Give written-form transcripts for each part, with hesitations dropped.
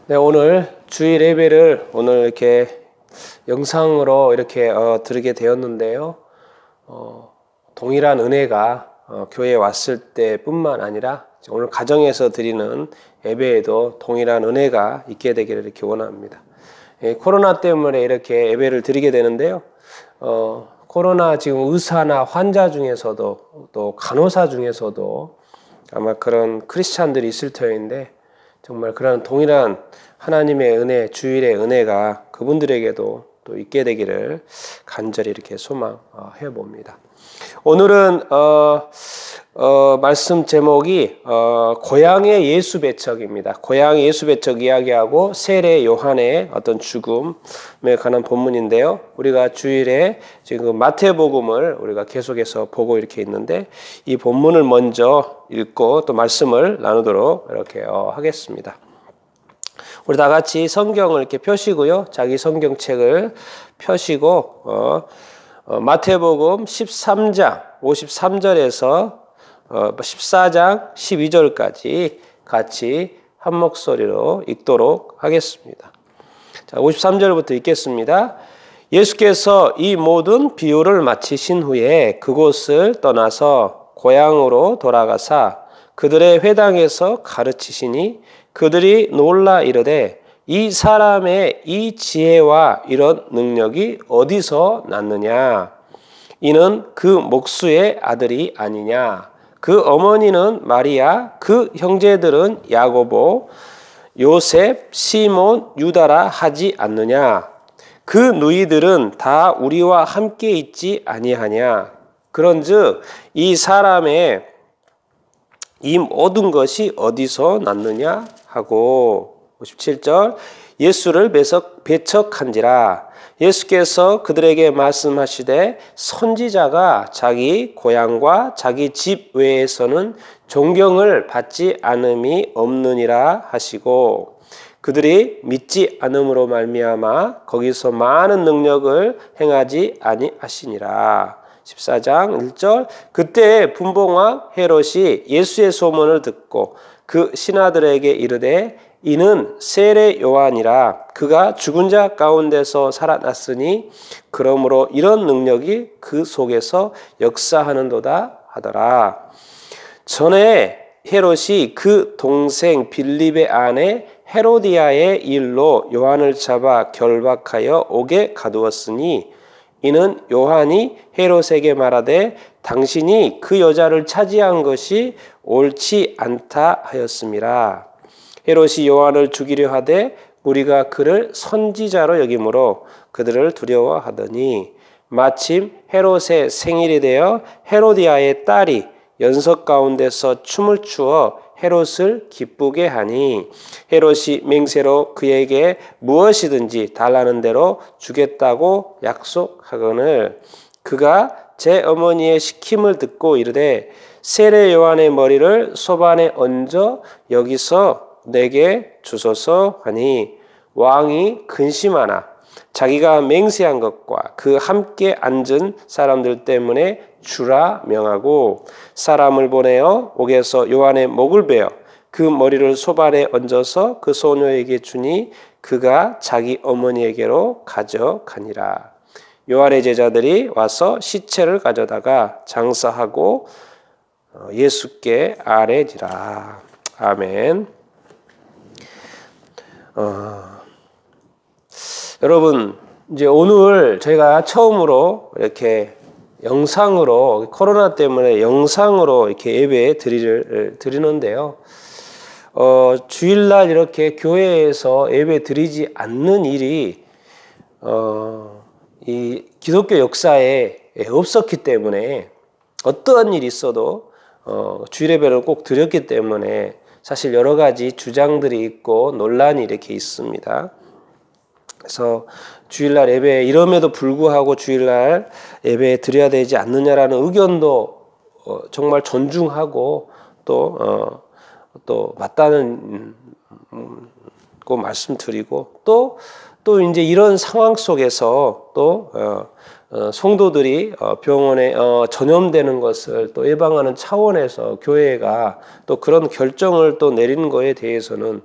네, 오늘 주일 예배를 오늘 이렇게 영상으로 이렇게 드리게 되었는데요. 동일한 은혜가 교회에 왔을 때뿐만 아니라 오늘 가정에서 드리는 예배에도 동일한 은혜가 있게 되기를 이렇게 원합니다. 코로나 때문에 이렇게 예배를 드리게 되는데요. 코로나 지금 의사나 환자 중에서도 또 간호사 중에서도 아마 그런 크리스찬들이 있을 터인데 정말 그런 동일한 하나님의 은혜, 주일의 은혜가 그분들에게도 또 있게 되기를 간절히 이렇게 소망해 봅니다. 오늘은 말씀 제목이 고향의 예수 배척입니다. 고향의 예수 배척 이야기하고 세례 요한의 어떤 죽음에 관한 본문인데요. 우리가 주일에 지금 마태복음을 우리가 계속해서 보고 이렇게 있는데 이 본문을 먼저 읽고 또 말씀을 나누도록 이렇게 하겠습니다. 우리 다 같이 성경을 이렇게 펴시고요. 자기 성경책을 펴시고 마태복음 13장 53절에서 14장 12절까지 같이 한 목소리로 읽도록 하겠습니다. 자, 53절부터 읽겠습니다. 예수께서 이 모든 비유를 마치신 후에 그곳을 떠나서 고향으로 돌아가사 그들의 회당에서 가르치시니 그들이 놀라 이르되 이 사람의 이 지혜와 이런 능력이 어디서 났느냐? 이는 그 목수의 아들이 아니냐? 그 어머니는 마리아, 그 형제들은 야고보, 요셉, 시몬, 유다라 하지 않느냐? 그 누이들은 다 우리와 함께 있지 아니하냐? 그런즉 이 사람의 이 모든 것이 어디서 났느냐 하고 57절 예수를 배척한지라 예수께서 그들에게 말씀하시되 선지자가 자기 고향과 자기 집 외에서는 존경을 받지 않음이 없느니라 하시고 그들이 믿지 않음으로 말미암아 거기서 많은 능력을 행하지 아니하시니라. 14장 1절 그때 분봉왕 헤롯이 예수의 소문을 듣고 그 신하들에게 이르되 이는 세례 요한이라 그가 죽은 자 가운데서 살아났으니 그러므로 이런 능력이 그 속에서 역사하는도다 하더라. 전에 헤롯이 그 동생 빌립의 아내 헤로디아의 일로 요한을 잡아 결박하여 옥에 가두었으니 이는 요한이 헤롯에게 말하되 당신이 그 여자를 차지한 것이 옳지 않다 하였음이라. 헤롯이 요한을 죽이려 하되 우리가 그를 선지자로 여김으로 그들을 두려워하더니 마침 헤롯의 생일이 되어 헤로디아의 딸이 연석 가운데서 춤을 추어 헤롯을 기쁘게 하니 헤롯이 맹세로 그에게 무엇이든지 달라는 대로 주겠다고 약속하거늘 그가 제 어머니의 시킴을 듣고 이르되 세례 요한의 머리를 소반에 얹어 여기서 내게 주소서 하니 왕이 근심하나 자기가 맹세한 것과 그 함께 앉은 사람들 때문에 주라 명하고 사람을 보내어 옥에서 요한의 목을 베어 그 머리를 소반에 얹어서 그 소녀에게 주니 그가 자기 어머니에게로 가져가니라. 요한의 제자들이 와서 시체를 가져다가 장사하고 예수께 아뢰니라. 아멘. 여러분 이제 오늘 저희가 처음으로 이렇게 영상으로 코로나 때문에 영상으로 이렇게 예배 드리는데요. 주일날 이렇게 교회에서 예배 드리지 않는 일이 이 기독교 역사에 없었기 때문에 어떠한 일이 있어도 주일 예배를 꼭 드렸기 때문에 사실 여러 가지 주장들이 있고 논란이 이렇게 있습니다. 그래서 주일날 예배 이럼에도 불구하고 주일날 예배 드려야 되지 않느냐라는 의견도 정말 존중하고 또 맞다는 거 말씀드리고 또 이제 이런 상황 속에서 또 성도들이 병원에 전염되는 것을 또 예방하는 차원에서 교회가 또 그런 결정을 또 내리는 거에 대해서는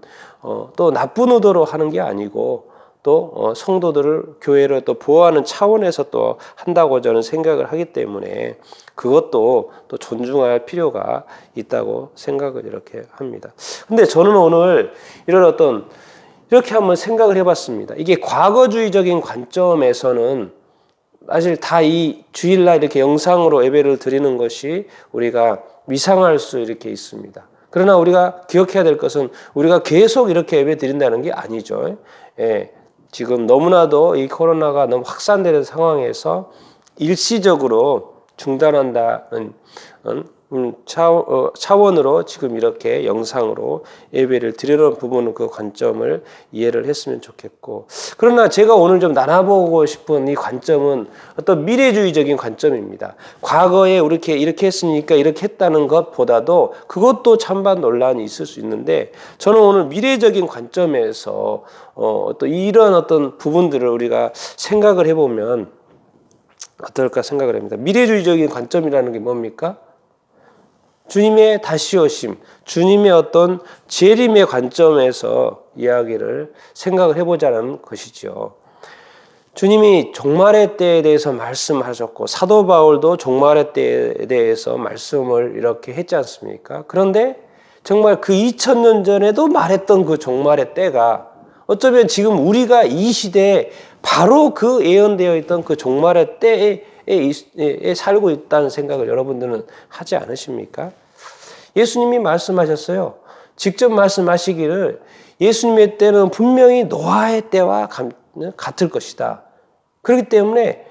또 나쁜 의도로 하는 게 아니고 또 성도들을 교회를 또 보호하는 차원에서 또 한다고 저는 생각을 하기 때문에 그것도 또 존중할 필요가 있다고 생각을 이렇게 합니다. 근데 저는 오늘 이런 어떤 이렇게 한번 생각을 해봤습니다. 이게 과거주의적인 관점에서는 사실 다 이 주일날 이렇게 영상으로 예배를 드리는 것이 우리가 위상할 수 이렇게 있습니다. 그러나 우리가 기억해야 될 것은 우리가 계속 이렇게 예배 드린다는 게 아니죠. 예, 지금 너무나도 이 코로나가 너무 확산되는 상황에서 일시적으로 중단한다는 차원으로 지금 이렇게 영상으로 예배를 드리는 부분은 그 관점을 이해를 했으면 좋겠고, 그러나 제가 오늘 좀 나눠보고 싶은 이 관점은 어떤 미래주의적인 관점입니다. 과거에 이렇게 했으니까 이렇게 했다는 것보다도 그것도 찬반 논란이 있을 수 있는데, 저는 오늘 미래적인 관점에서 또 이런 어떤 부분들을 우리가 생각을 해보면 어떨까 생각을 합니다. 미래주의적인 관점이라는 게 뭡니까? 주님의 다시 오심, 주님의 어떤 재림의 관점에서 이야기를 생각을 해보자는 것이죠. 주님이 종말의 때에 대해서 말씀하셨고 사도 바울도 종말의 때에 대해서 말씀을 이렇게 했지 않습니까? 그런데 정말 그 2000년 전에도 말했던 그 종말의 때가 어쩌면 지금 우리가 이 시대에 바로 그 예언되어 있던 그 종말의 때에 살고 있다는 생각을 여러분들은 하지 않으십니까? 예수님이 말씀하셨어요. 직접 말씀하시기를 예수님의 때는 분명히 노아의 때와 같을 것이다. 그렇기 때문에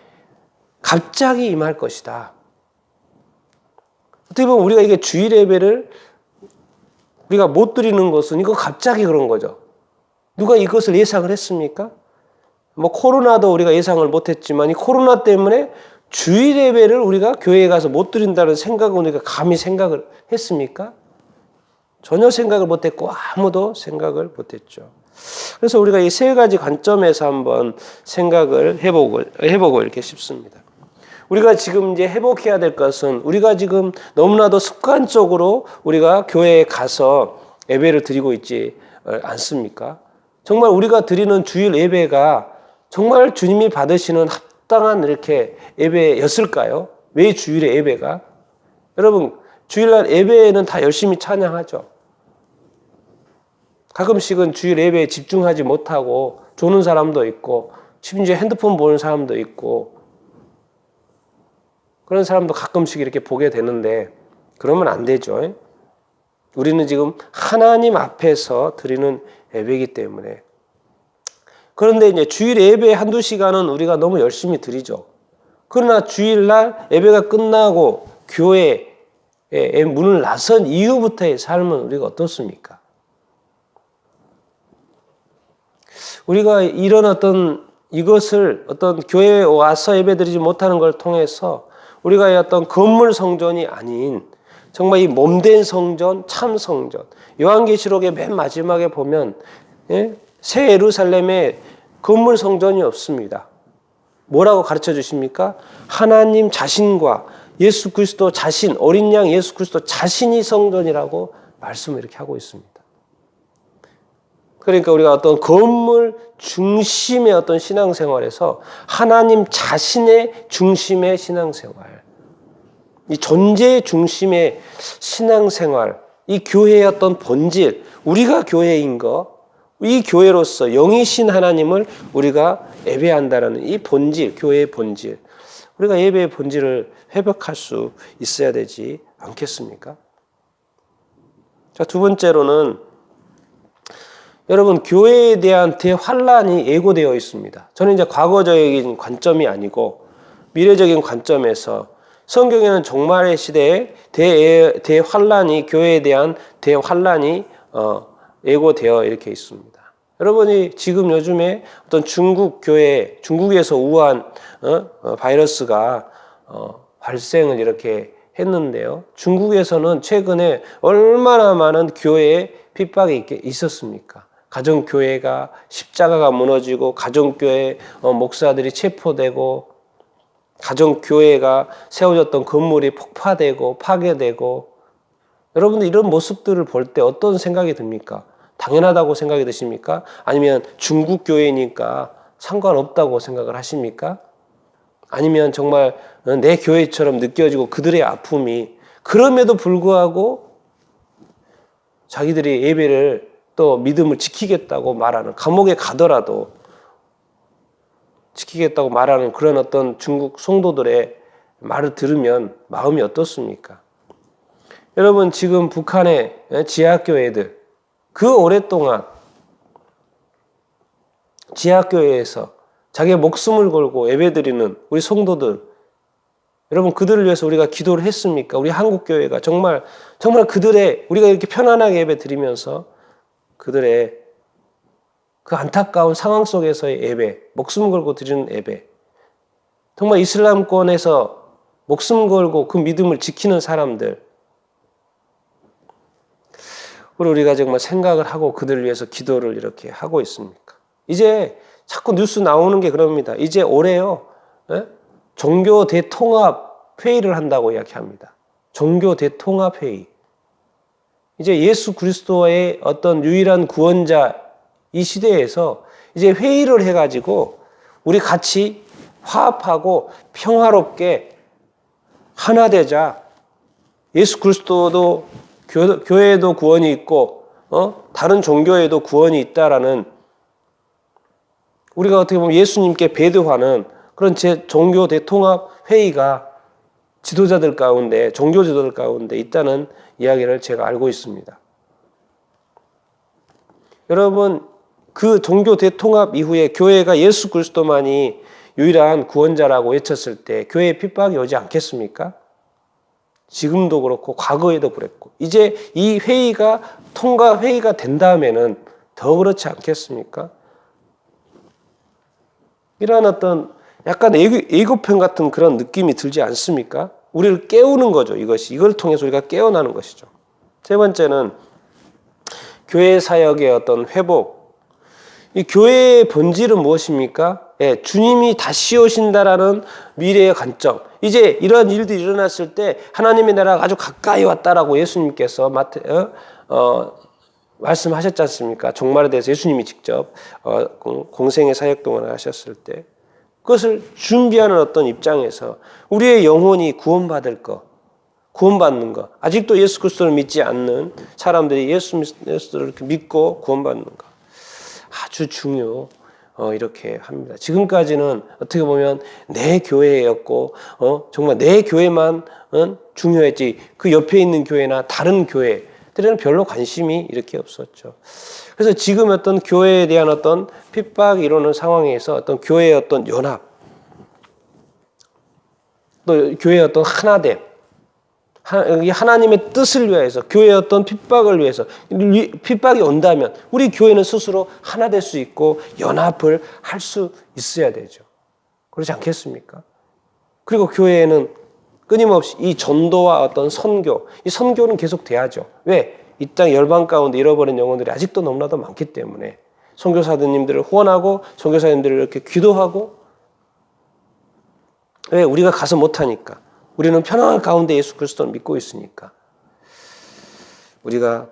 갑자기 임할 것이다. 어떻게 보면 우리가 이게 주일 예배를 우리가 못 드리는 것은 이거 갑자기 그런 거죠. 누가 이것을 예상을 했습니까? 뭐 코로나도 우리가 예상을 못했지만 이 코로나 때문에 주일 예배를 우리가 교회에 가서 못 드린다는 생각을 우리가 감히 생각을 했습니까? 전혀 생각을 못했고 아무도 생각을 못했죠. 그래서 우리가 이 세 가지 관점에서 한번 생각을 해보고 이렇게 싶습니다. 우리가 지금 이제 회복해야 될 것은 우리가 지금 너무나도 습관적으로 우리가 교회에 가서 예배를 드리고 있지 않습니까? 정말 우리가 드리는 주일 예배가 정말 주님이 받으시는 합당한 이렇게 예배였을까요? 왜 주일의 예배가? 여러분, 주일날 예배에는 다 열심히 찬양하죠. 가끔씩은 주일 예배에 집중하지 못하고 조는 사람도 있고 심지어 핸드폰 보는 사람도 있고 그런 사람도 가끔씩 이렇게 보게 되는데 그러면 안 되죠. 우리는 지금 하나님 앞에서 드리는 예배이기 때문에. 그런데 이제 주일 예배 한두 시간은 우리가 너무 열심히 드리죠. 그러나 주일날 예배가 끝나고 교회에 문을 나선 이후부터의 삶은 우리가 어떻습니까? 우리가 이런 이것을 어떤 교회에 와서 예배드리지 못하는 걸 통해서 우리가 어떤 건물 성전이 아닌 정말 이 몸된 성전, 참 성전. 요한계시록의 맨 마지막에 보면 새 예루살렘에 건물 성전이 없습니다. 뭐라고 가르쳐 주십니까? 하나님 자신과 예수 그리스도 자신, 어린 양 예수 그리스도 자신이 성전이라고 말씀을 이렇게 하고 있습니다. 그러니까 우리가 어떤 건물 중심의 어떤 신앙생활에서 하나님 자신의 중심의 신앙생활, 이 존재 중심의 신앙생활, 이 교회의 어떤 본질, 우리가 교회인 것, 이 교회로서 영이신 하나님을 우리가 예배한다는 이 본질, 교회의 본질, 우리가 예배의 본질을 회복할 수 있어야 되지 않겠습니까? 자, 두 번째로는 여러분, 교회에 대한 대환란이 예고되어 있습니다. 저는 이제 과거적인 관점이 아니고 미래적인 관점에서 성경에는 종말의 시대에 대환란이, 교회에 대한 대환란이 예고되어 이렇게 있습니다. 여러분이 지금 요즘에 어떤 중국 교회, 중국에서 우한 바이러스가 발생을 이렇게 했는데요. 중국에서는 최근에 얼마나 많은 교회에 핍박이 있었습니까? 가정교회가 십자가가 무너지고 가정교회 목사들이 체포되고 가정교회가 세워졌던 건물이 폭파되고 파괴되고, 여러분들 이런 모습들을 볼 때 어떤 생각이 듭니까? 당연하다고 생각이 드십니까? 아니면 중국 교회니까 상관없다고 생각을 하십니까? 아니면 정말 내 교회처럼 느껴지고 그들의 아픔이, 그럼에도 불구하고 자기들이 예배를 또 믿음을 지키겠다고 말하는, 감옥에 가더라도 지키겠다고 말하는 그런 어떤 중국 성도들의 말을 들으면 마음이 어떻습니까? 여러분, 지금 북한의 지하교회들, 그 오랫동안 지하교회에서 자기의 목숨을 걸고 예배드리는 우리 성도들, 여러분, 그들을 위해서 우리가 기도를 했습니까? 우리 한국교회가 정말 그들의, 우리가 이렇게 편안하게 예배 드리면서 그들의 그 안타까운 상황 속에서의 예배, 목숨 걸고 드리는 예배, 정말 이슬람권에서 목숨 걸고 그 믿음을 지키는 사람들, 우리가 정말 생각을 하고 그들을 위해서 기도를 이렇게 하고 있습니까? 이제 자꾸 뉴스 나오는 게 그럽니다. 이제 올해요, 종교 대통합 회의를 한다고 이야기합니다. 종교 대통합 회의. 이제 예수 그리스도의 어떤 유일한 구원자 이 시대에서 이제 회의를 해가지고 우리 같이 화합하고 평화롭게 하나 되자. 예수 그리스도도 교회에도 구원이 있고 다른 종교에도 구원이 있다라는, 우리가 어떻게 보면 예수님께 배도하는 그런 종교 대통합 회의가 지도자들 가운데, 종교 지도자들 가운데 있다는 이야기를 제가 알고 있습니다. 여러분, 그 종교 대통합 이후에 교회가 예수 그리스도만이 유일한 구원자라고 외쳤을 때 교회에 핍박이 오지 않겠습니까? 지금도 그렇고 과거에도 그랬고, 이제 이 회의가 통과 회의가 된 다음에는 더 그렇지 않겠습니까? 이러한 어떤 약간 예고편 같은 그런 느낌이 들지 않습니까? 우리를 깨우는 거죠. 이걸 통해서 우리가 깨어나는 것이죠. 세 번째는 교회 사역의 어떤 회복. 이 교회의 본질은 무엇입니까? 주님이 다시 오신다라는 미래의 관점. 이제 이런 일들이 일어났을 때 하나님의 나라가 아주 가까이 왔다라고 예수님께서 말씀하셨지 않습니까? 종말에 대해서 예수님이 직접 공생의 사역 동안을 하셨을 때 그것을 준비하는 어떤 입장에서 우리의 영혼이 구원받는 것, 아직도 예수 그리스도를 믿지 않는 사람들이 예수 그리스도를 믿고 구원받는 것, 아주 이렇게 합니다. 지금까지는 어떻게 보면 내 교회였고, 정말 내 교회만 중요했지, 그 옆에 있는 교회나 다른 교회들에는 별로 관심이 이렇게 없었죠. 그래서 지금 어떤 교회에 대한 어떤 핍박이 이루는 상황에서 어떤 교회의 어떤 연합, 또 교회의 어떤 하나됨, 하나님의 뜻을 위해서, 교회의 어떤 핍박을 위해서, 핍박이 온다면 우리 교회는 스스로 하나 될 수 있고 연합을 할 수 있어야 되죠. 그렇지 않겠습니까? 그리고 교회에는 끊임없이 이 전도와 어떤 선교, 이 선교는 계속 돼야죠. 왜? 이 땅 열방 가운데 잃어버린 영혼들이 아직도 너무나도 많기 때문에 선교사님들을 후원하고 선교사님들을 이렇게 기도하고, 왜? 우리가 가서 못하니까. 우리는 편안한 가운데 예수 그리스도를 믿고 있으니까. 우리가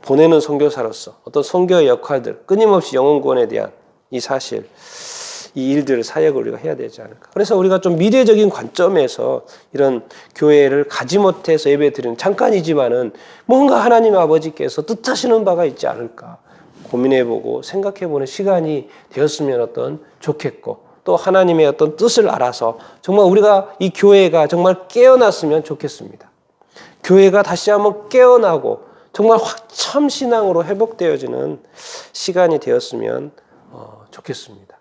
보내는 선교사로서 어떤 선교의 역할들, 끊임없이 영혼 구원에 대한 이 사실, 이 일들을 사역을 우리가 해야 되지 않을까. 그래서 우리가 좀 미래적인 관점에서 이런 교회를 가지 못해서 예배드리는, 잠깐이지만은 뭔가 하나님 아버지께서 뜻하시는 바가 있지 않을까 고민해보고 생각해보는 시간이 되었으면 좋겠고, 또 하나님의 어떤 뜻을 알아서 정말 우리가 이 교회가 정말 깨어났으면 좋겠습니다. 교회가 다시 한번 깨어나고 정말 확참신앙으로 회복되어지는 시간이 되었으면 좋겠습니다.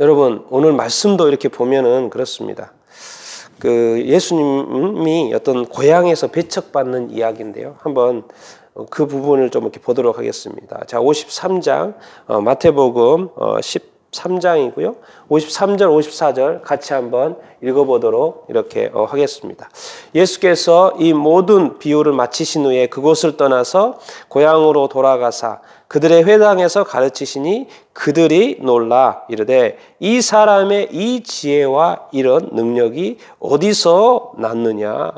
여러분, 오늘 말씀도 이렇게 보면은 그렇습니다. 그 예수님이 어떤 고향에서 배척받는 이야기인데요. 한번 그 부분을 좀 이렇게 보도록 하겠습니다. 자, 53장 마태복음 53장이고요. 53절, 54절 같이 한번 읽어보도록 이렇게 하겠습니다. 예수께서 이 모든 비유를 마치신 후에 그곳을 떠나서 고향으로 돌아가사 그들의 회당에서 가르치시니 그들이 놀라 이르되 이 사람의 이 지혜와 이런 능력이 어디서 났느냐.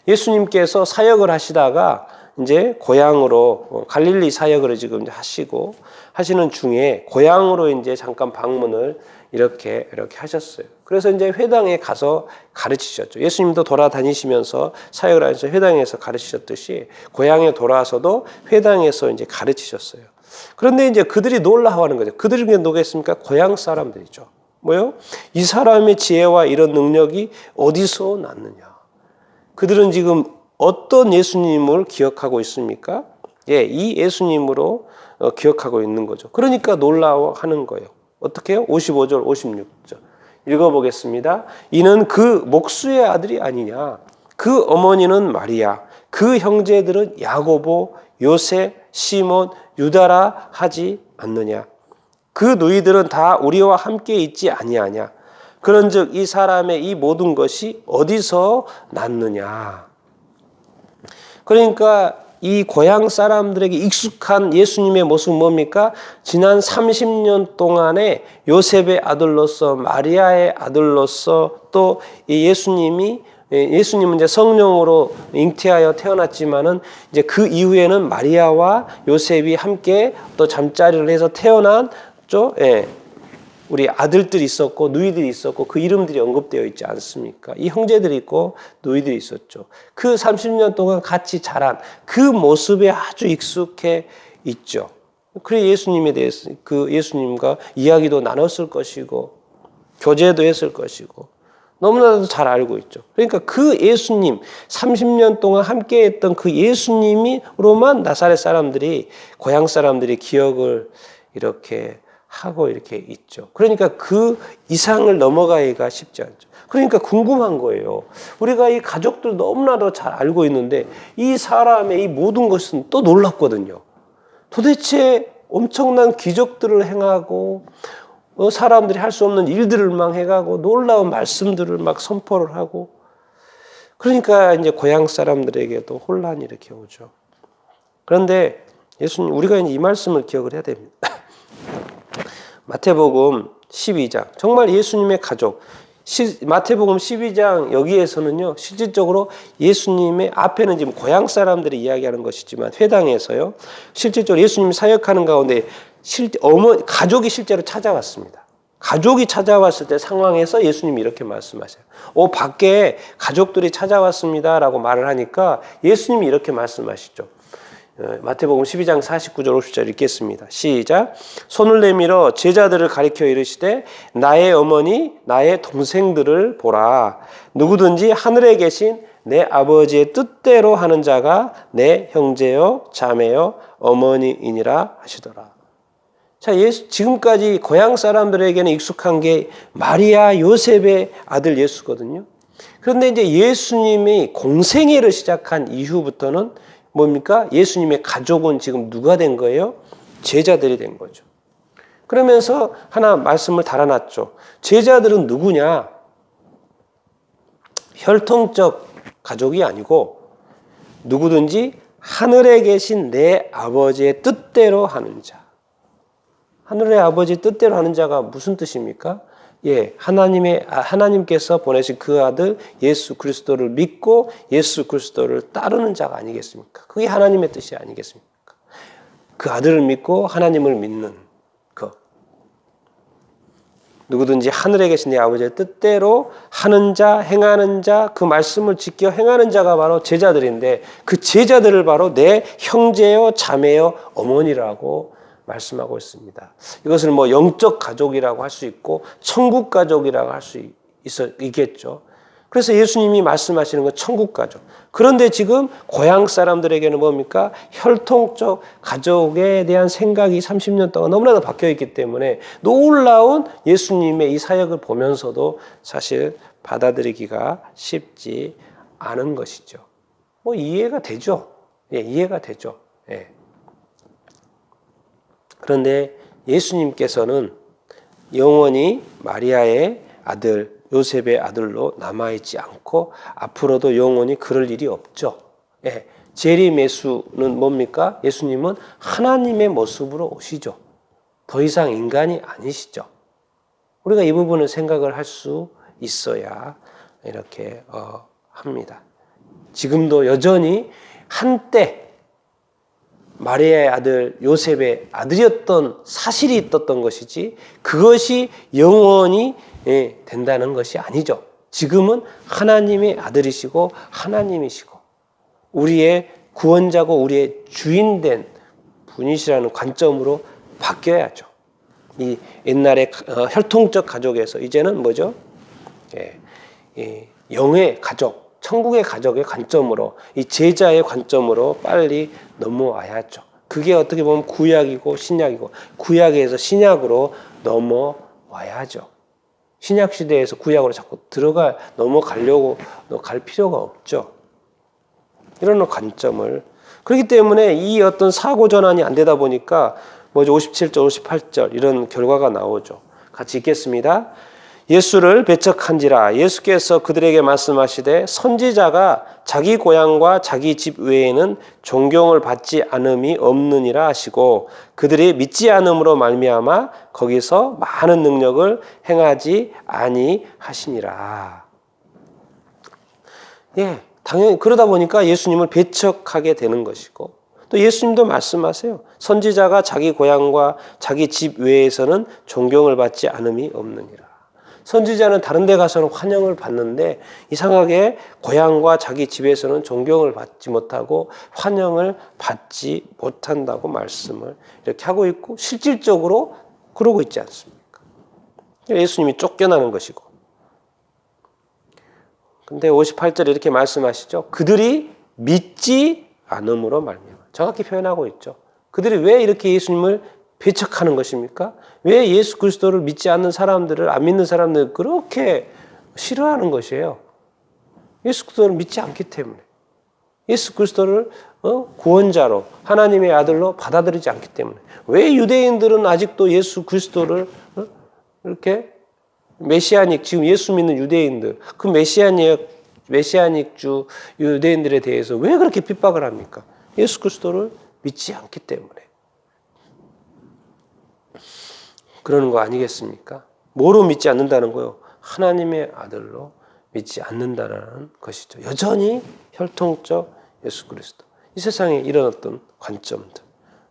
예수님께서 사역을 하시다가 이제 고향으로 갈릴리 사역을 지금 하시고 하시는 중에 고향으로 이제 잠깐 방문을 이렇게 하셨어요. 그래서 이제 회당에 가서 가르치셨죠. 예수님도 돌아다니시면서 사역을 하면서 회당에서 가르치셨듯이 고향에 돌아와서도 회당에서 이제 가르치셨어요. 그런데 이제 그들이 놀라워하는 거죠. 그들이 누구겠습니까? 고향 사람들이죠. 뭐요? 이 사람의 지혜와 이런 능력이 어디서 났느냐? 그들은 지금 어떤 예수님을 기억하고 있습니까? 예, 이 예수님으로 기억하고 있는 거죠. 그러니까 놀라워하는 거예요. 어떻게 해요? 55절, 56절. 읽어보겠습니다. 이는 그 목수의 아들이 아니냐. 그 어머니는 마리아. 그 형제들은 야고보, 요셉, 시몬, 유다라 하지 않느냐. 그 누이들은 다 우리와 함께 있지 아니하냐. 그런즉 이 사람의 이 모든 것이 어디서 났느냐. 그러니까 이 고향 사람들에게 익숙한 예수님의 모습은 뭡니까? 지난 30년 동안에 요셉의 아들로서 마리아의 아들로서 또 예수님은 이제 성령으로 잉태하여 태어났지만은 이제 그 이후에는 마리아와 요셉이 함께 또 잠자리를 해서 태어났죠. 예. 우리 아들들이 있었고 누이들이 있었고 그 이름들이 언급되어 있지 않습니까? 이 형제들이 있고 누이들이 있었죠. 그 30년 동안 같이 자란 그 모습에 아주 익숙해 있죠. 그래 예수님에 대해서 그 예수님과 이야기도 나눴을 것이고 교제도 했을 것이고 너무나도 잘 알고 있죠. 그러니까 그 예수님 30년 동안 함께했던 그 예수님으로만 나사렛 사람들이 고향 사람들이 기억을 이렇게 하고 이렇게 있죠. 그러니까 그 이상을 넘어가기가 쉽지 않죠. 그러니까 궁금한 거예요. 우리가 이 가족들 너무나도 잘 알고 있는데 이 사람의 이 모든 것은 또 놀랍거든요. 도대체 엄청난 기적들을 행하고 사람들이 할 수 없는 일들을 막 해가고 놀라운 말씀들을 막 선포를 하고 그러니까 이제 고향 사람들에게도 혼란이 이렇게 오죠. 그런데 예수님 우리가 이제 이 말씀을 기억을 해야 됩니다. 마태복음 12장 정말 예수님의 가족 마태복음 12장 여기에서는요 실질적으로 예수님의 앞에는 지금 고향 사람들이 이야기하는 것이지만 회당에서요 실질적으로 예수님이 사역하는 가운데 가족이 실제로 찾아왔습니다. 가족이 찾아왔을 때 상황에서 예수님이 이렇게 말씀하세요. 밖에 가족들이 찾아왔습니다라고 말을 하니까 예수님이 이렇게 말씀하시죠. 마태복음 12장 49절 50절 읽겠습니다. 시작. 손을 내밀어 제자들을 가리켜 이르시되 나의 어머니 나의 동생들을 보라. 누구든지 하늘에 계신 내 아버지의 뜻대로 하는 자가 내 형제요 자매요 어머니이니라 하시더라. 자, 지금까지 고향 사람들에게는 익숙한 게 마리아 요셉의 아들 예수거든요. 그런데 이제 예수님이 공생애를 시작한 이후부터는 뭡니까? 예수님의 가족은 지금 누가 된 거예요? 제자들이 된 거죠. 그러면서 하나 말씀을 달아놨죠. 제자들은 누구냐? 혈통적 가족이 아니고 누구든지 하늘에 계신 내 아버지의 뜻대로 하는 자. 하늘의 아버지 뜻대로 하는 자가 무슨 뜻입니까? 예, 하나님께서 보내신 그 아들 예수 그리스도를 믿고 예수 그리스도를 따르는 자가 아니겠습니까? 그게 하나님의 뜻이 아니겠습니까? 그 아들을 믿고 하나님을 믿는 것. 누구든지 하늘에 계신 내 아버지의 뜻대로 하는 자, 행하는 자, 그 말씀을 지켜 행하는 자가 바로 제자들인데 그 제자들을 바로 내 형제요, 자매요, 어머니라고 말씀하고 있습니다. 이것을 뭐 영적 가족이라고 할 수 있고 천국 가족이라고 할 수 있겠죠. 그래서 예수님이 말씀하시는 건 천국 가족. 그런데 지금 고향 사람들에게는 뭡니까? 혈통적 가족에 대한 생각이 30년 동안 너무나도 바뀌어 있기 때문에 놀라운 예수님의 이 사역을 보면서도 사실 받아들이기가 쉽지 않은 것이죠. 뭐 이해가 되죠. 예, 이해가 되죠. 예. 그런데 예수님께서는 영원히 마리아의 아들 요셉의 아들로 남아있지 않고 앞으로도 영원히 그럴 일이 없죠. 예, 재림예수는 뭡니까? 예수님은 하나님의 모습으로 오시죠. 더 이상 인간이 아니시죠. 우리가 이 부분을 생각을 할 수 있어야 이렇게 합니다. 지금도 여전히 한때 마리아의 아들 요셉의 아들이었던 사실이 있었던 것이지 그것이 영원히 된다는 것이 아니죠. 지금은 하나님의 아들이시고 하나님이시고 우리의 구원자고 우리의 주인된 분이시라는 관점으로 바뀌어야죠. 이 옛날에 혈통적 가족에서 이제는 뭐죠? 영의 가족, 천국의 가족의 관점으로 이 제자의 관점으로 빨리 넘어와야죠. 그게 어떻게 보면 구약이고 신약이고 구약에서 신약으로 넘어와야죠. 신약 시대에서 구약으로 자꾸 넘어가려고 갈 필요가 없죠. 이런 관점을 그렇기 때문에 이 어떤 사고 전환이 안 되다 보니까 뭐죠? 57절, 58절 이런 결과가 나오죠. 같이 읽겠습니다. 예수를 배척한지라 예수께서 그들에게 말씀하시되 선지자가 자기 고향과 자기 집 외에는 존경을 받지 않음이 없느니라 하시고 그들이 믿지 않음으로 말미암아 거기서 많은 능력을 행하지 아니하시니라. 예, 당연히 그러다 보니까 예수님을 배척하게 되는 것이고 또 예수님도 말씀하세요. 선지자가 자기 고향과 자기 집 외에서는 존경을 받지 않음이 없느니라. 선지자는 다른 데 가서는 환영을 받는데 이상하게 고향과 자기 집에서는 존경을 받지 못하고 환영을 받지 못한다고 말씀을 이렇게 하고 있고 실질적으로 그러고 있지 않습니까? 예수님이 쫓겨나는 것이고. 근데 58절에 이렇게 말씀하시죠. 그들이 믿지 않음으로 말미암아. 정확히 표현하고 있죠. 그들이 왜 이렇게 예수님을 배척하는 것입니까? 왜 예수 그리스도를 믿지 않는 사람들을 안 믿는 사람들을 그렇게 싫어하는 것이에요? 예수 그리스도를 믿지 않기 때문에. 예수 그리스도를 구원자로 하나님의 아들로 받아들이지 않기 때문에. 왜 유대인들은 아직도 예수 그리스도를 이렇게 메시아닉 지금 예수 믿는 유대인들 그 메시아닉 주 유대인들에 대해서 왜 그렇게 핍박을 합니까? 예수 그리스도를 믿지 않기 때문에. 그러는 거 아니겠습니까? 뭐로 믿지 않는다는 거요? 하나님의 아들로 믿지 않는다는 것이죠. 여전히 혈통적 예수 그리스도. 이 세상에 이런 어떤 관점들이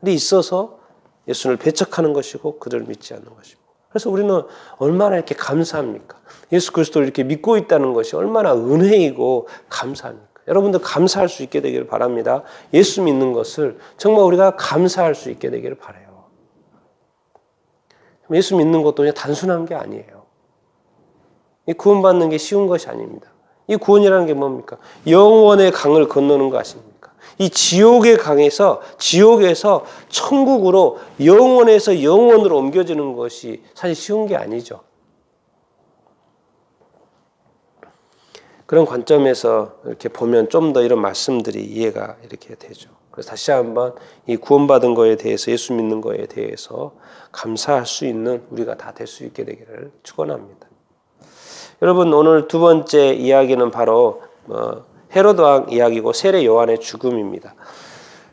있어서 예수를 배척하는 것이고 그들을 믿지 않는 것이고. 그래서 우리는 얼마나 이렇게 감사합니까? 예수 그리스도를 이렇게 믿고 있다는 것이 얼마나 은혜이고 감사합니까? 여러분들 감사할 수 있게 되기를 바랍니다. 예수 믿는 것을 정말 우리가 감사할 수 있게 되기를 바라요. 예수 믿는 것도 그냥 단순한 게 아니에요. 이 구원받는 게 쉬운 것이 아닙니다. 이 구원이라는 게 뭡니까? 영원의 강을 건너는 거 아십니까? 이 지옥의 강에서 지옥에서 천국으로 영원에서 영원으로 옮겨지는 것이 사실 쉬운 게 아니죠. 그런 관점에서 이렇게 보면 좀 더 이런 말씀들이 이해가 이렇게 되죠. 그래서 다시 한번 이 구원받은 거에 대해서 예수 믿는 거에 대해서 감사할 수 있는 우리가 다 될 수 있게 되기를 축원합니다. 여러분 오늘 두 번째 이야기는 바로 헤로드 왕 이야기고 세례 요한의 죽음입니다.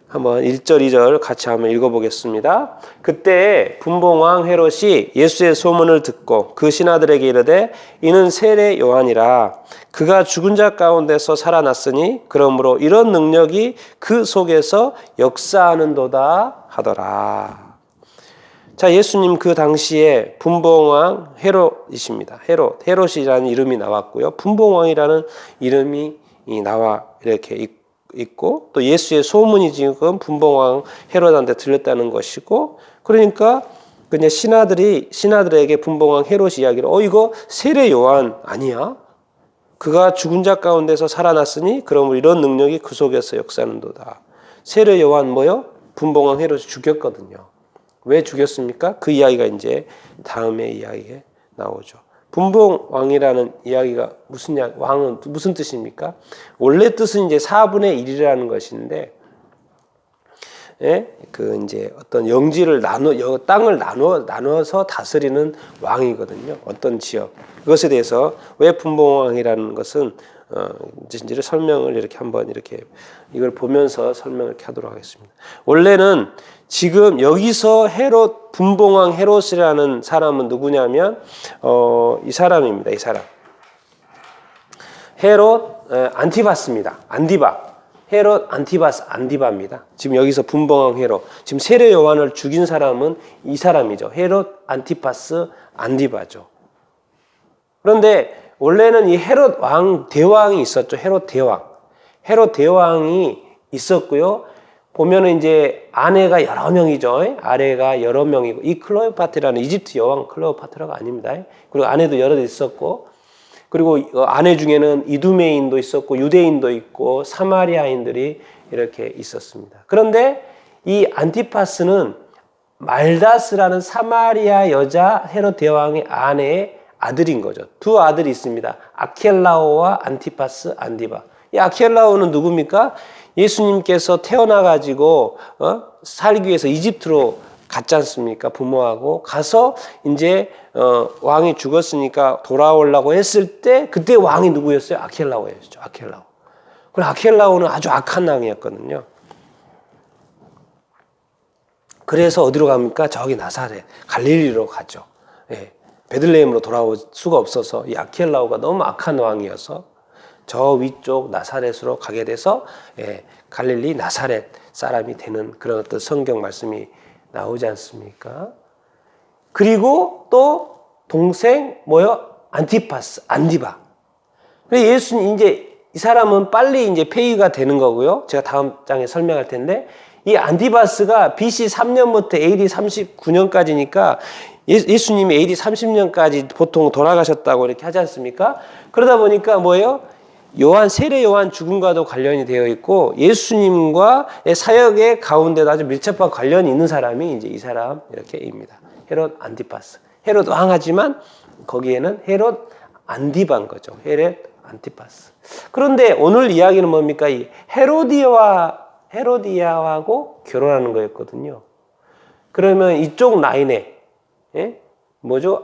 한번 1절 2절 같이 한번 읽어보겠습니다. 그때 분봉왕 헤롯이 예수의 소문을 듣고 그 신하들에게 이르되 이는 세례 요한이라 그가 죽은 자 가운데서 살아났으니 그러므로 이런 능력이 그 속에서 역사하는도다 하더라. 자, 예수님 그 당시에 분봉왕 헤롯이십니다. 헤롯이라는 이름이 나왔고요. 분봉왕이라는 이름이 나와 이렇게 있고 또 예수의 소문이 지금 분봉왕 헤롯한테 들렸다는 것이고 그러니까 그냥 신하들에게 분봉왕 헤롯 이야기를 이거 세례 요한 아니야? 그가 죽은 자 가운데서 살아났으니 그러므로 이런 능력이 그 속에서 역사하는도다. 세례 요한 뭐요? 분봉왕 헤롯이 죽였거든요. 왜 죽였습니까? 그 이야기가 이제 다음에 이야기에 나오죠. 분봉왕이라는 이야기가 왕은 무슨 뜻입니까? 원래 뜻은 이제 4분의 1이라는 것인데 그 이제 어떤 영지를 땅을 나눠서 다스리는 왕이거든요. 어떤 지역. 그것에 대해서 왜 분봉왕이라는 것은 이제를 설명을 이렇게 한번 이렇게 이걸 보면서 설명을 이렇게 하도록 하겠습니다. 원래는 지금 여기서 헤롯 분봉왕 헤롯이라는 사람은 누구냐면 이 사람입니다. 이 사람. 헤롯 안티바스입니다. 안디바. 헤롯 안티바스 안디바입니다. 지금 여기서 분봉왕 헤롯. 지금 세례 요한을 죽인 사람은 이 사람이죠. 헤롯 안티파스 안디바죠. 그런데 원래는 이 헤롯 왕 대왕이 있었죠. 헤롯 대왕. 헤롯 대왕이 있었고요. 보면은 이제 아내가 여러 명이죠. 아내가 여러 명이고 이 클레오파트라는 이집트 여왕 클레오파트라가 아닙니다. 그리고 아내도 여러 있었고 그리고 아내 중에는 이두메인도 있었고 유대인도 있고 사마리아인들이 이렇게 있었습니다. 그런데 이 안티파스는 말다스라는 사마리아 여자 헤롯 대왕의 아내의 아들인 거죠. 두 아들이 있습니다. 아켈라오와 안티파스 안디바. 이 아켈라오는 누굽니까? 예수님께서 태어나가지고 살기 위해서 이집트로 갔지 않습니까? 부모하고 가서 이제 왕이 죽었으니까 돌아오려고 했을 때 그때 왕이 누구였어요? 아켈라오였죠. 아켈라오. 그리고 아켈라오는 아주 악한 왕이었거든요. 그래서 어디로 갑니까? 저기 나사렛 갈릴리로 가죠. 예. 베들레헴으로 돌아올 수가 없어서 이 아켈라오가 너무 악한 왕이어서 저 위쪽 나사렛으로 가게 돼서 갈릴리 나사렛 사람이 되는 그런 어떤 성경 말씀이 나오지 않습니까? 그리고 또 동생 안티파스 안디바. 그래서 예수님 이제 이 사람은 빨리 이제 폐위가 되는 거고요. 제가 다음 장에 설명할 텐데 이 안디바스가 BC 3년부터 AD 39년까지니까 예수님이 AD 30년까지 보통 돌아가셨다고 이렇게 하지 않습니까? 그러다 보니까 세례 요한 죽음과도 관련이 되어 있고 예수님과의 사역의 가운데도 아주 밀접한 관련이 있는 사람이 이제 이 사람 이렇게입니다. 헤롯 안티파스. 헤롯 왕하지만 거기에는 헤롯 안디바인 거죠. 헤롯 안티파스. 그런데 오늘 이야기는 뭡니까? 이 헤로디아하고 결혼하는 거였거든요. 그러면 이쪽 라인에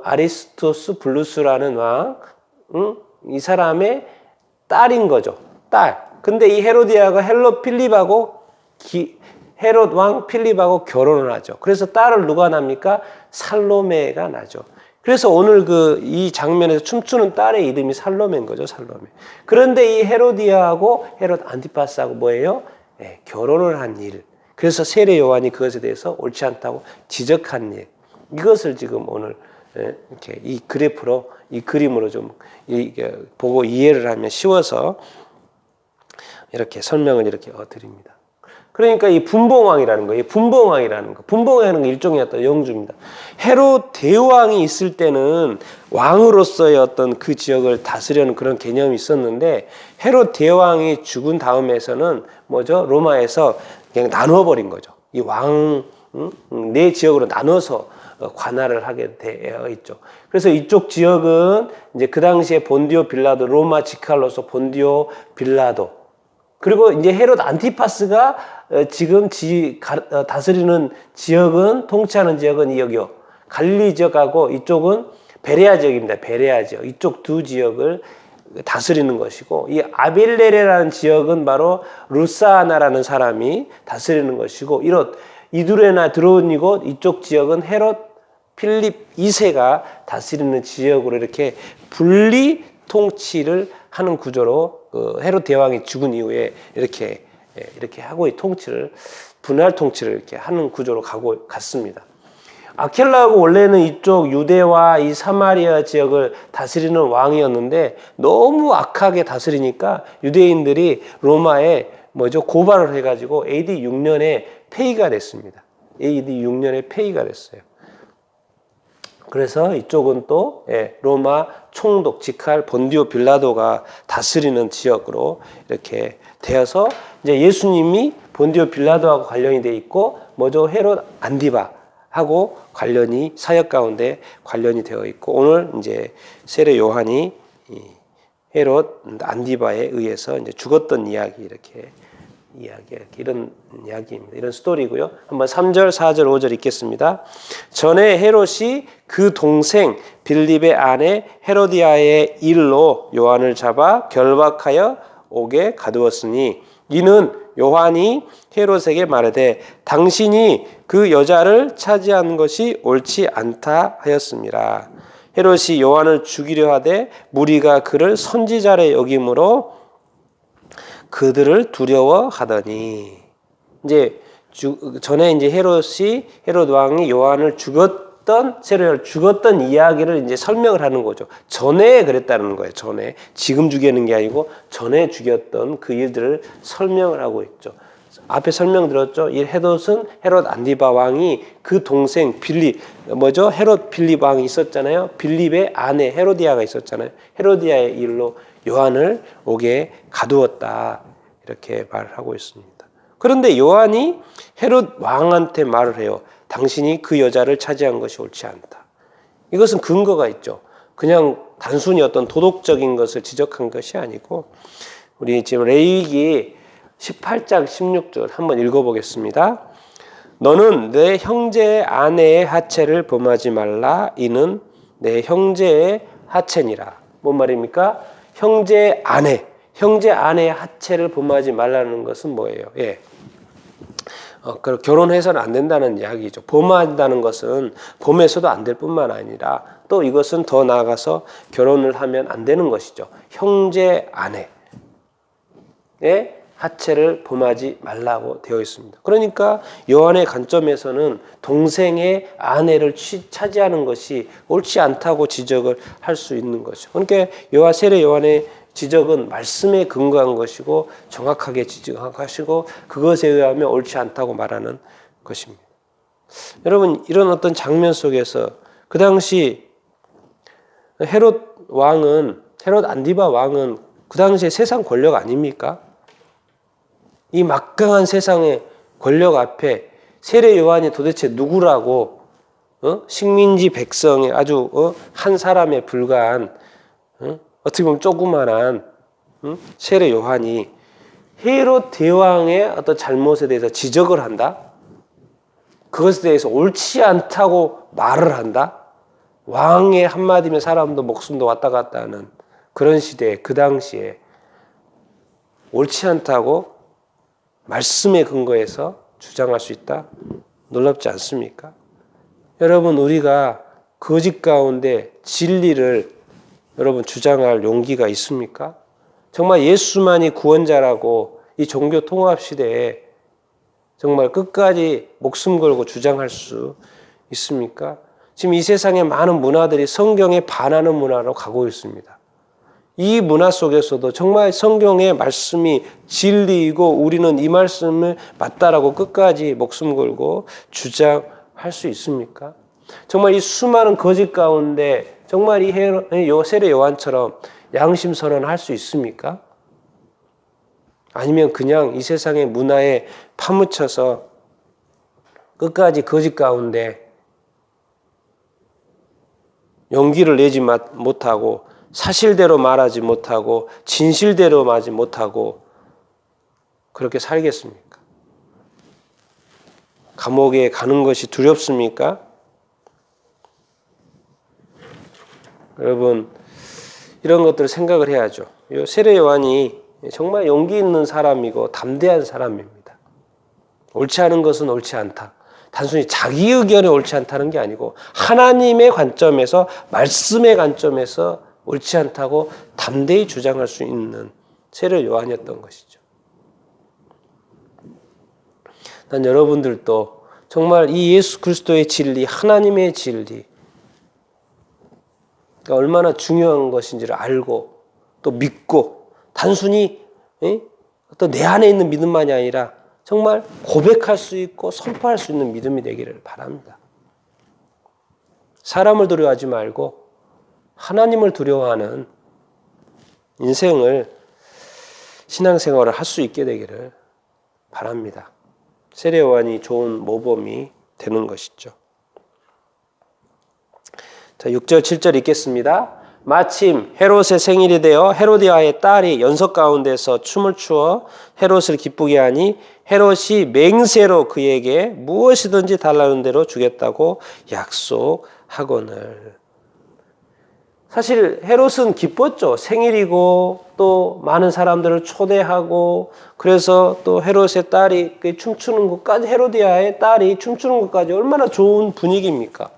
아리스토스 블루스라는 왕, 이 사람의 딸인 거죠. 딸. 근데 이 헤로디아가 헤롯 왕 필립하고 결혼을 하죠. 그래서 딸을 누가 낳습니까? 살로메가 나죠. 그래서 오늘 이 장면에서 춤추는 딸의 이름이 살로메인 거죠. 살로메. 그런데 이 헤로디아하고 헤롯 안티파스하고 결혼을 한 일. 그래서 세례 요한이 그것에 대해서 옳지 않다고 지적한 일. 이것을 지금 오늘 이렇게 이 그래프로 이 그림으로 좀 보고 이해를 하면 쉬워서 이렇게 설명을 이렇게 드립니다. 그러니까 이 분봉왕이라는 거, 분봉왕이라는 거 일종의 어떤 영주입니다. 헤롯 대왕이 있을 때는 왕으로서의 어떤 그 지역을 다스려는 그런 개념이 있었는데 헤롯 대왕이 죽은 다음에서는 로마에서 그냥 나누어버린 거죠. 이 네 지역으로 나눠서 관할을 하게 되어 있죠. 그래서 이쪽 지역은 이제 그 당시에 본디오 빌라도, 로마 지칼로서 본디오 빌라도, 그리고 이제 헤롯 안티파스가 지금 다스리는 지역은, 통치하는 지역은 여기요. 갈릴리 지역하고 이쪽은 베레아 지역입니다. 베레아 지역. 이쪽 두 지역을 다스리는 것이고, 이 아빌레레라는 지역은 바로 루사아나라는 사람이 다스리는 것이고, 이두레나 드로운 이곳, 이쪽 지역은 헤롯 필립 2세가 다스리는 지역으로 이렇게 분리 통치를 하는 구조로 헤롯 대왕이 죽은 이후에 이렇게 하고 분할 통치를 이렇게 하는 구조로 갔습니다. 아켈라가 원래는 이쪽 유대와 이 사마리아 지역을 다스리는 왕이었는데 너무 악하게 다스리니까 유대인들이 로마에 고발을 해가지고 AD 6년에 폐위가 됐습니다. AD 6년에 폐위가 됐어요. 그래서 이쪽은 또 로마 총독 지칼 본디오 빌라도가 다스리는 지역으로 이렇게 되어서 이제 예수님이 본디오 빌라도하고 관련이 돼 있고 헤롯 안디바하고 사역 가운데 관련이 되어 있고, 오늘 이제 세례 요한이 헤롯 안디바에 의해서 이제 죽었던 이야기 이렇게 이야기, 이런 이야기입니다. 이런 스토리고요. 한번 3절, 4절, 5절 읽겠습니다. 전에 헤롯이 그 동생 빌립의 아내 헤로디아의 일로 요한을 잡아 결박하여 옥에 가두었으니 이는 요한이 헤롯에게 말하되 당신이 그 여자를 차지한 것이 옳지 않다 하였습니다. 헤롯이 요한을 죽이려 하되 무리가 그를 선지자라 여김으로 그들을 두려워하더니 이제 전에 이제 헤롯 왕이 요한을 죽었던 이야기를 이제 설명을 하는 거죠. 전에 그랬다는 거예요. 전에 지금 죽이는 게 아니고 전에 죽였던 그 일들을 설명을 하고 있죠. 앞에 설명드렸죠. 이 헤롯은 헤롯 안디바 왕이 그 동생 빌립 헤롯 빌립 왕이 있었잖아요. 빌립의 아내 헤로디아가 있었잖아요. 헤로디아의 일로 요한을 옥에 가두었다 이렇게 말을 하고 있습니다. 그런데 요한이 헤롯 왕한테 말을 해요. 당신이 그 여자를 차지한 것이 옳지 않다. 이것은 근거가 있죠. 그냥 단순히 어떤 도덕적인 것을 지적한 것이 아니고 우리 지금 레위기 18장 16절 한번 읽어보겠습니다. 너는 내 형제의 아내의 하체를 범하지 말라. 이는 내 형제의 하체니라. 뭔 말입니까? 형제의 아내의 하체를 범하지 말라는 것은 뭐예요? 예. 결혼해서는 안 된다는 이야기죠. 범한다는 것은 범해서도 안 될 뿐만 아니라 또 이것은 더 나아가서 결혼을 하면 안 되는 것이죠. 형제 아내의 하체를 범하지 말라고 되어 있습니다. 그러니까 요한의 관점에서는 동생의 아내를 차지하는 것이 옳지 않다고 지적을 할 수 있는 거죠. 그러니까 세례 요한의 지적은 말씀에 근거한 것이고 정확하게 지적하시고 그것에 의하면 옳지 않다고 말하는 것입니다. 여러분 이런 어떤 장면 속에서 그 당시 헤롯 안디바 왕은 그 당시에 세상 권력 아닙니까? 이 막강한 세상의 권력 앞에 세례 요한이 도대체 누구라고 식민지 백성의 아주 한 사람에 불과한 어떻게 보면 조그만한 세례 요한이 헤롯 대왕의 어떤 잘못에 대해서 지적을 한다? 그것에 대해서 옳지 않다고 말을 한다? 왕의 한마디면 사람도 목숨도 왔다 갔다 하는 그런 시대에 그 당시에 옳지 않다고 말씀에 근거해서 주장할 수 있다? 놀랍지 않습니까? 여러분 우리가 거짓 가운데 진리를 여러분 주장할 용기가 있습니까? 정말 예수만이 구원자라고 이 종교 통합 시대에 정말 끝까지 목숨 걸고 주장할 수 있습니까? 지금 이 세상의 많은 문화들이 성경에 반하는 문화로 가고 있습니다. 이 문화 속에서도 정말 성경의 말씀이 진리이고 우리는 이 말씀을 맞다라고 끝까지 목숨 걸고 주장할 수 있습니까? 정말 이 수많은 거짓 가운데 정말 이 세례 요한처럼 양심 선언할 수 있습니까? 아니면 그냥 이 세상의 문화에 파묻혀서 끝까지 거짓 가운데 용기를 내지 못하고 사실대로 말하지 못하고 진실대로 말하지 못하고 그렇게 살겠습니까? 감옥에 가는 것이 두렵습니까? 여러분 이런 것들을 생각을 해야죠. 세례 요한이 정말 용기 있는 사람이고 담대한 사람입니다. 옳지 않은 것은 옳지 않다. 단순히 자기 의견이 옳지 않다는 게 아니고 하나님의 관점에서 말씀의 관점에서 옳지 않다고 담대히 주장할 수 있는 세례 요한이었던 것이죠. 난 여러분들도 정말 이 예수 그리스도의 진리, 하나님의 진리 얼마나 중요한 것인지를 알고 또 믿고 단순히 어떤 내 안에 있는 믿음만이 아니라 정말 고백할 수 있고 선포할 수 있는 믿음이 되기를 바랍니다. 사람을 두려워하지 말고 하나님을 두려워하는 인생을 신앙생활을 할 수 있게 되기를 바랍니다. 세례 요한이 좋은 모범이 되는 것이죠. 자, 6절 7절 읽겠습니다. 마침 헤롯의 생일이 되어 헤로디아의 딸이 연석 가운데서 춤을 추어 헤롯을 기쁘게 하니 헤롯이 맹세로 그에게 무엇이든지 달라는 대로 주겠다고 약속하거늘. 사실 헤롯은 기뻤죠. 생일이고 또 많은 사람들을 초대하고, 그래서 또 헤롯의 딸이 춤추는 것까지, 헤로디아의 딸이 춤추는 것까지 얼마나 좋은 분위기입니까?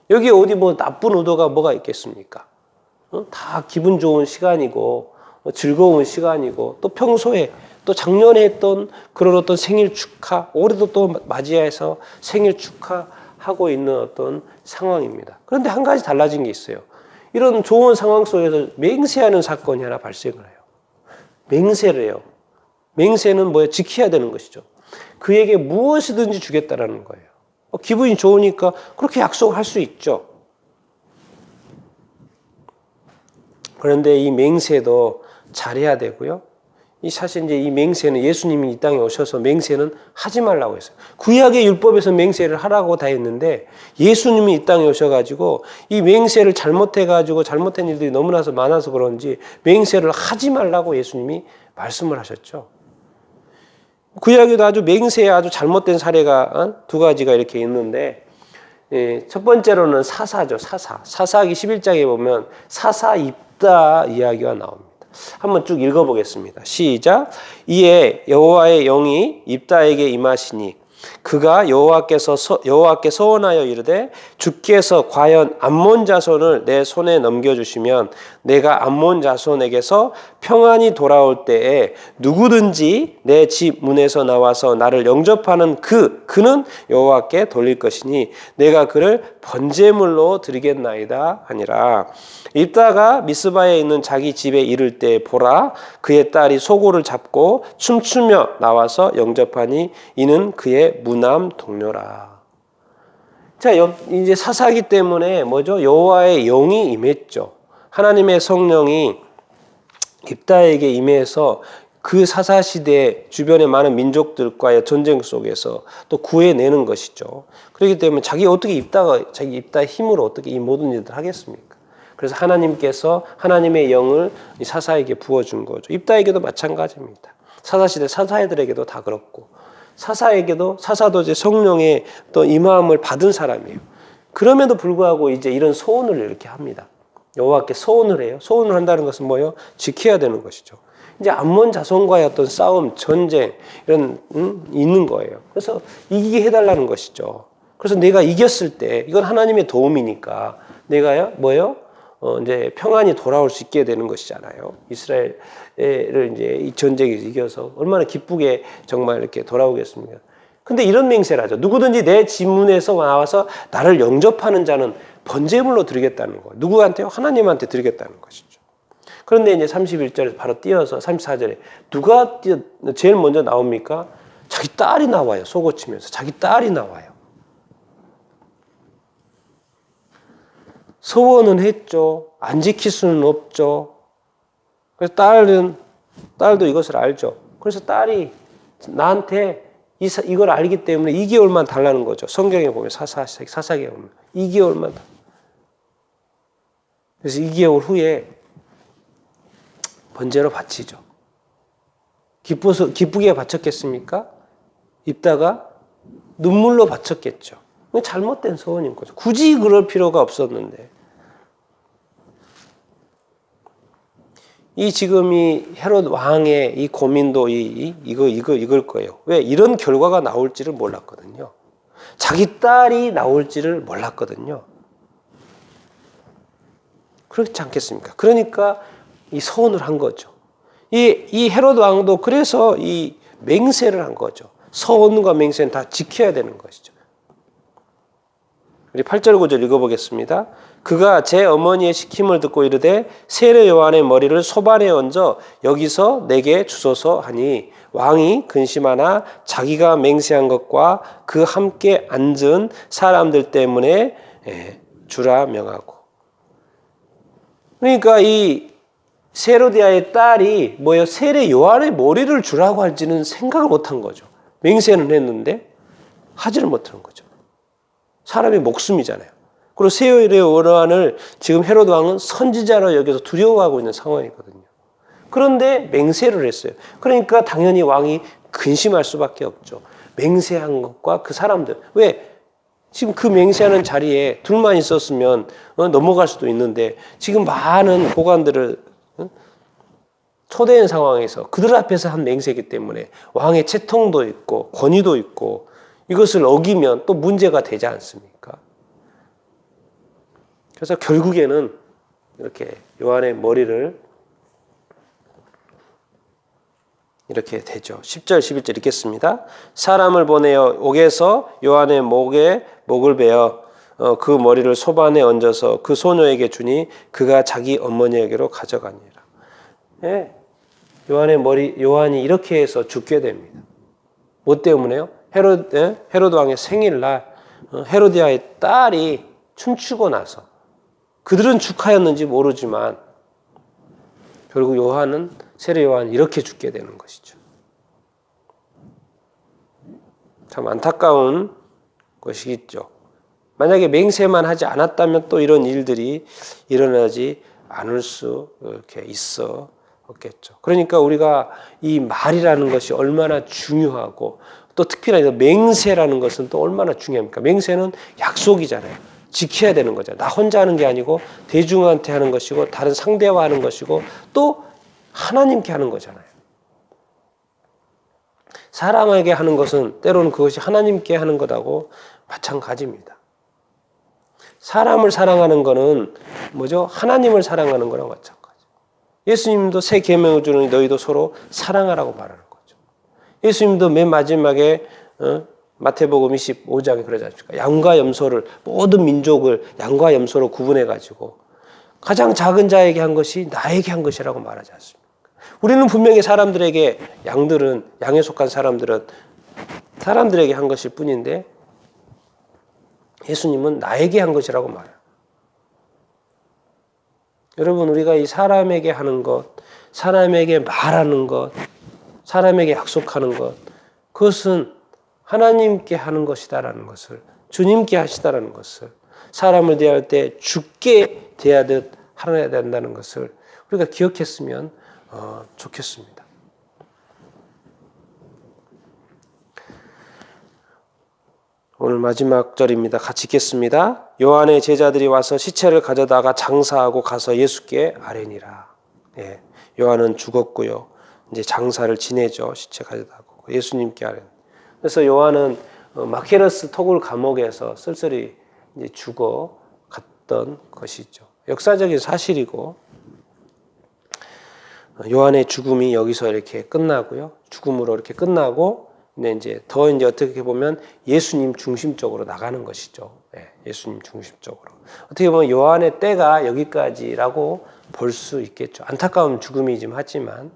여기 어디 뭐 나쁜 의도가 뭐가 있겠습니까? 다 기분 좋은 시간이고 즐거운 시간이고, 또 평소에 또 작년에 했던 그런 어떤 생일 축하, 올해도 또 맞이해서 생일 축하하고 있는 어떤 상황입니다. 그런데 한 가지 달라진 게 있어요. 이런 좋은 상황 속에서 맹세하는 사건이 하나 발생을 해요. 맹세를 해요. 맹세는 뭐예요? 지켜야 되는 것이죠. 그에게 무엇이든지 주겠다라는 거예요. 기분이 좋으니까 그렇게 약속할 수 있죠. 그런데 이 맹세도 잘해야 되고요. 사실 이제 이 맹세는 예수님이 이 땅에 오셔서 맹세는 하지 말라고 했어요. 구약의 율법에서 맹세를 하라고 다 했는데, 예수님이 이 땅에 오셔가지고 이 맹세를 잘못해가지고 잘못된 일들이 너무나 많아서 그런지 맹세를 하지 말라고 예수님이 말씀을 하셨죠. 구약에도 아주 맹세에 아주 잘못된 사례가 두 가지가 이렇게 있는데, 첫 번째로는 사사죠. 사사기 11장에 보면 사사 입다 이야기가 나옵니다. 한번 쭉 읽어보겠습니다. 시작. 이에 여호와의 영이 입다에게 임하시니 그가 여호와께 서원하여 이르되, 주께서 과연 암몬 자손을 내 손에 넘겨주시면 내가 암몬 자손에게서 평안히 돌아올 때에 누구든지 내 집 문에서 나와서 나를 영접하는 그는 여호와께 돌릴 것이니 내가 그를 번제물로 드리겠나이다 하니라. 입다가 미스바에 있는 자기 집에 이를 때 보라, 그의 딸이 소고를 잡고 춤추며 나와서 영접하니 이는 그의 무남 동료라. 자, 이제 사사기 때문에 뭐죠? 여호와의 영이 임했죠. 하나님의 성령이 입다에게 임해서 그 사사 시대 주변의 많은 민족들과의 전쟁 속에서 또 구해내는 것이죠. 그렇기 때문에 자기 입다의 힘으로 어떻게 이 모든 일들을 하겠습니까? 그래서 하나님께서 하나님의 영을 사사에게 부어준 거죠. 입다에게도 마찬가지입니다. 사사시대 사사들에게도 다 그렇고, 사사도 이제 성령의 또 임함을 받은 사람이에요. 그럼에도 불구하고 이제 이런 소원을 이렇게 합니다. 여호와께 소원을 해요. 소원을 한다는 것은 뭐예요? 지켜야 되는 것이죠. 이제 암몬 자손과의 어떤 싸움, 전쟁 이런 있는 거예요. 그래서 이기게 해달라는 것이죠. 그래서 내가 이겼을 때 이건 하나님의 도움이니까 내가요 뭐예요? 이제 평안히 돌아올 수 있게 되는 것이잖아요. 이스라엘을 이제 이 전쟁에서 이겨서 얼마나 기쁘게 정말 이렇게 돌아오겠습니까? 근데 이런 맹세를 하죠. 누구든지 내 집 문에서 나와서 나를 영접하는 자는 번제물로 드리겠다는 거예요. 누구한테요? 하나님한테 드리겠다는 것이죠. 그런데 이제 31절에서 바로 띄어서 34절에 누가 제일 먼저 나옵니까? 자기 딸이 나와요. 속고치면서 자기 딸이 나와요. 소원은 했죠. 안 지킬 수는 없죠. 그래서 딸도 이것을 알죠. 그래서 딸이 나한테 이걸 알기 때문에 2개월만 달라는 거죠. 성경에 보면 사사기에 보면 2개월만. 그래서 2개월 후에 번제로 바치죠. 기쁘게 바쳤겠습니까? 입다가 눈물로 바쳤겠죠. 잘못된 소원인 거죠. 굳이 그럴 필요가 없었는데. 지금 이 헤롯 왕의 이 고민도 이걸 거예요. 왜? 이런 결과가 나올지를 몰랐거든요. 자기 딸이 나올지를 몰랐거든요. 그렇지 않겠습니까? 그러니까 이 서원을 한 거죠. 이 헤롯 왕도 그래서 이 맹세를 한 거죠. 서원과 맹세는 다 지켜야 되는 것이죠. 우리 8절 9절 읽어보겠습니다. 그가 제 어머니의 시킴을 듣고 이르되 세례 요한의 머리를 소반에 얹어 여기서 내게 주소서 하니 왕이 근심하나 자기가 맹세한 것과 그 함께 앉은 사람들 때문에 주라 명하고. 그러니까 이 헤로디아의 딸이 세례 요한의 머리를 주라고 할지는 생각을 못한 거죠. 맹세는 했는데 하지를 못하는 거죠. 사람의 목숨이잖아요. 그리고 세례 요한을 지금 헤로드 왕은 선지자로 여기서 두려워하고 있는 상황이거든요. 그런데 맹세를 했어요. 그러니까 당연히 왕이 근심할 수밖에 없죠. 맹세한 것과 그 사람들. 왜? 지금 그 맹세하는 자리에 둘만 있었으면 넘어갈 수도 있는데 지금 많은 고관들을 초대한 상황에서 그들 앞에서 한 맹세이기 때문에 왕의 채통도 있고 권위도 있고 이것을 어기면 또 문제가 되지 않습니까? 그래서 결국에는 이렇게 요한의 머리를 이렇게 되죠. 10절 11절 읽겠습니다. 사람을 보내어 옥에서 요한의 목을 베어 그 머리를 소반에 얹어서 그 소녀에게 주니 그가 자기 어머니에게로 가져가니라. 예, 요한이 이렇게 해서 죽게 됩니다. 뭐 때문에요? 헤로드 왕의 생일날 헤로디아의 딸이 춤추고 나서 그들은 축하였는지 모르지만 결국 세례 요한은 이렇게 죽게 되는 것이죠. 참 안타까운 것이겠죠. 만약에 맹세만 하지 않았다면 또 이런 일들이 일어나지 않을 수 이렇게 있었겠죠. 그러니까 우리가 이 말이라는 것이 얼마나 중요하고 또 특히나 맹세라는 것은 또 얼마나 중요합니까? 맹세는 약속이잖아요. 지켜야 되는 거잖아요. 나 혼자 하는 게 아니고 대중한테 하는 것이고 다른 상대와 하는 것이고 또 하나님께 하는 거잖아요. 사람에게 하는 것은 때로는 그것이 하나님께 하는 것하고 마찬가지입니다. 사람을 사랑하는 것은 뭐죠? 하나님을 사랑하는 거랑 마찬가지. 예수님도 새 계명을 주는 너희도 서로 사랑하라고 말하는 거죠. 예수님도 맨 마지막에 마태복음 25장에 그러지 않습니까? 양과 염소를 모든 민족을 양과 염소로 구분해 가지고 가장 작은 자에게 한 것이 나에게 한 것이라고 말하지 않습니까? 우리는 분명히 양에 속한 사람들은 사람들에게 한 것일 뿐인데 예수님은 나에게 한 것이라고 말해요. 여러분, 우리가 이 사람에게 하는 것, 사람에게 말하는 것, 사람에게 약속하는 것, 그것은 하나님께 하는 것이다라는 것을, 주님께 하시다라는 것을, 사람을 대할 때 주께 대하듯 하려야 된다는 것을 우리가 기억했으면 좋겠습니다. 오늘 마지막 절입니다. 같이 읽겠습니다. 요한의 제자들이 와서 시체를 가져다가 장사하고 가서 예수께 아뢰니라. 예, 요한은 죽었고요. 이제 장사를 지내죠. 시체 가져다고 예수님께 아뢰. 그래서 요한은 마케르스 토굴 감옥에서 쓸쓸히 이제 죽어 갔던 것이죠. 역사적인 사실이고 요한의 죽음이 여기서 이렇게 끝나고요. 죽음으로 이렇게 끝나고 근데 이제 어떻게 보면 예수님 중심적으로 나가는 것이죠. 네, 예수님 중심적으로. 어떻게 보면 요한의 때가 여기까지라고 볼 수 있겠죠. 안타까운 죽음이지만 하지만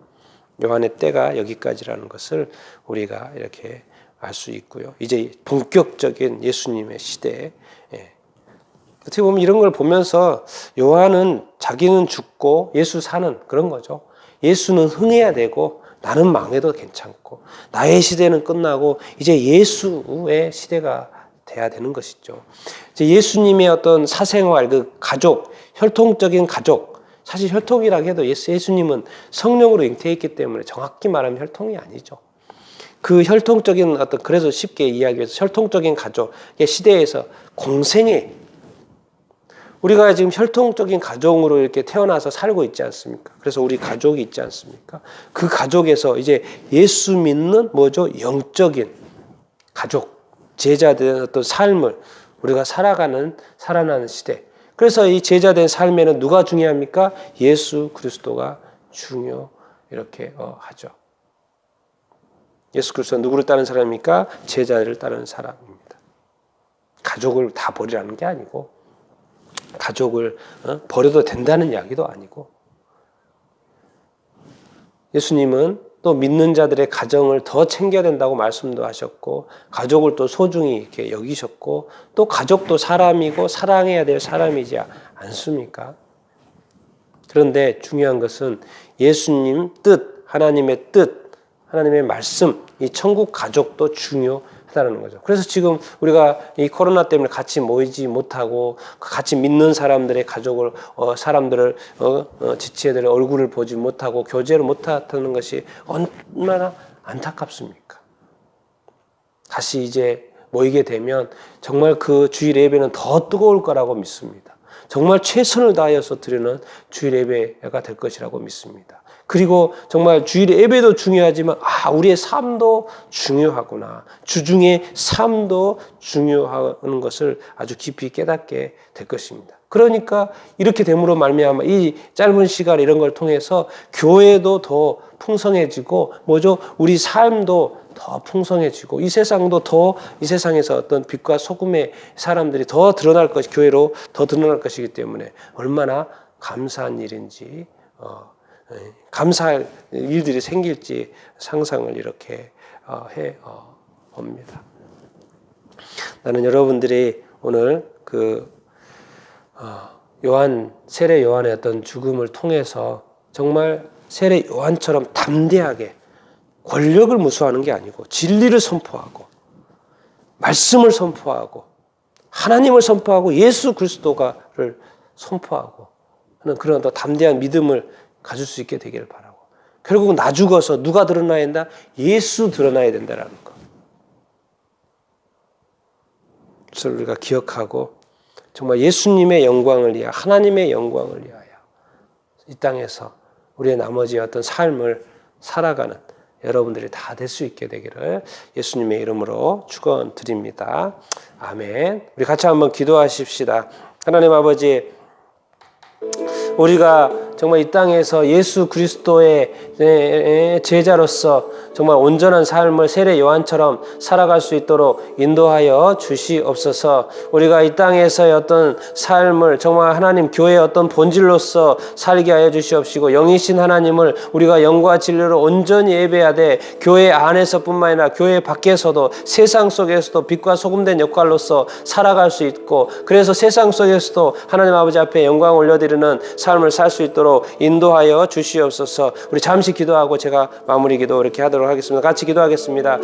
요한의 때가 여기까지라는 것을 우리가 이렇게 알 수 있고요. 이제 본격적인 예수님의 시대에 어떻게 보면 이런 걸 보면서 요한은 자기는 죽고 예수 사는 그런 거죠. 예수는 흥해야 되고 나는 망해도 괜찮고 나의 시대는 끝나고 이제 예수의 시대가 돼야 되는 것이죠. 이제 예수님의 어떤 사생활, 그 가족, 혈통적인 가족, 사실 혈통이라고 해도 예수님은 성령으로 잉태했기 때문에 정확히 말하면 혈통이 아니죠. 그 혈통적인 그래서 쉽게 이야기해서 혈통적인 가족의 시대에서 공생애, 우리가 지금 혈통적인 가족으로 이렇게 태어나서 살고 있지 않습니까? 그래서 우리 가족이 있지 않습니까? 그 가족에서 이제 예수 믿는 뭐죠? 영적인 가족, 제자된 어떤 삶을 우리가 살아나는 시대. 그래서 이 제자된 삶에는 누가 중요합니까? 예수 그리스도가 이렇게 하죠. 예수 그리스도는 누구를 따르는 사람입니까? 제자를 따르는 사람입니다. 가족을 다 버리라는 게 아니고 가족을 버려도 된다는 이야기도 아니고 예수님은 또 믿는 자들의 가정을 더 챙겨야 된다고 말씀도 하셨고 가족을 또 소중히 이렇게 여기셨고 또 가족도 사람이고 사랑해야 될 사람이지 않습니까? 그런데 중요한 것은 예수님 뜻, 하나님의 뜻, 하나님의 말씀, 이 천국 가족도 중요하다는 해달라는 거죠. 그래서 지금 우리가 이 코로나 때문에 같이 모이지 못하고 같이 믿는 사람들의 가족을 사람들을 지체들의 얼굴을 보지 못하고 교제를 못하는 것이 얼마나 안타깝습니까? 다시 이제 모이게 되면 정말 그 주일 예배는 더 뜨거울 거라고 믿습니다. 정말 최선을 다하여서 드리는 주일 예배가 될 것이라고 믿습니다. 그리고 정말 주일 예배도 중요하지만 우리의 삶도 중요하구나. 주중의 삶도 중요한 것을 아주 깊이 깨닫게 될 것입니다. 그러니까 이렇게 됨으로 말미암아 이 짧은 시간 이런 걸 통해서 교회도 더 풍성해지고 우리 삶도 더 풍성해지고 이 세상도 더 이 세상에서 어떤 빛과 소금의 사람들이 더 드러날 것이 교회로 더 드러날 것이기 때문에 얼마나 감사한 일인지 감사할 일들이 생길지 상상을 이렇게 해 봅니다. 나는 여러분들이 오늘 요한 세례 요한의 어떤 죽음을 통해서 정말 세례 요한처럼 담대하게 권력을 무수하는 게 아니고 진리를 선포하고 말씀을 선포하고 하나님을 선포하고 예수 그리스도를 선포하고 하는 그런 더 담대한 믿음을 가질 수 있게 되기를 바라고 결국은 나 죽어서 누가 드러나야 된다? 예수 드러나야 된다라는 것. 그래서 우리가 기억하고 정말 예수님의 영광을 위하여 하나님의 영광을 위하여 이 땅에서 우리의 나머지 어떤 삶을 살아가는 여러분들이 다 될 수 있게 되기를 예수님의 이름으로 축원드립니다. 아멘. 우리 같이 한번 기도하십시다. 하나님 아버지, 우리가 정말 이 땅에서 예수 그리스도의 제자로서 정말 온전한 삶을 세례 요한처럼 살아갈 수 있도록 인도하여 주시옵소서. 우리가 이 땅에서의 어떤 삶을 정말 하나님 교회의 어떤 본질로서 살게 하여 주시옵시고 영이신 하나님을 우리가 영과 진리로 온전히 예배하되 교회 안에서뿐만 아니라 교회 밖에서도 세상 속에서도 빛과 소금된 역할로서 살아갈 수 있고 그래서 세상 속에서도 하나님 아버지 앞에 영광 올려드리는 삶을 살 수 있도록 인도하여 주시옵소서. 우리 잠시 기도하고 제가 마무리 기도 이렇게 하도록 하겠습니다. 같이 기도하겠습니다.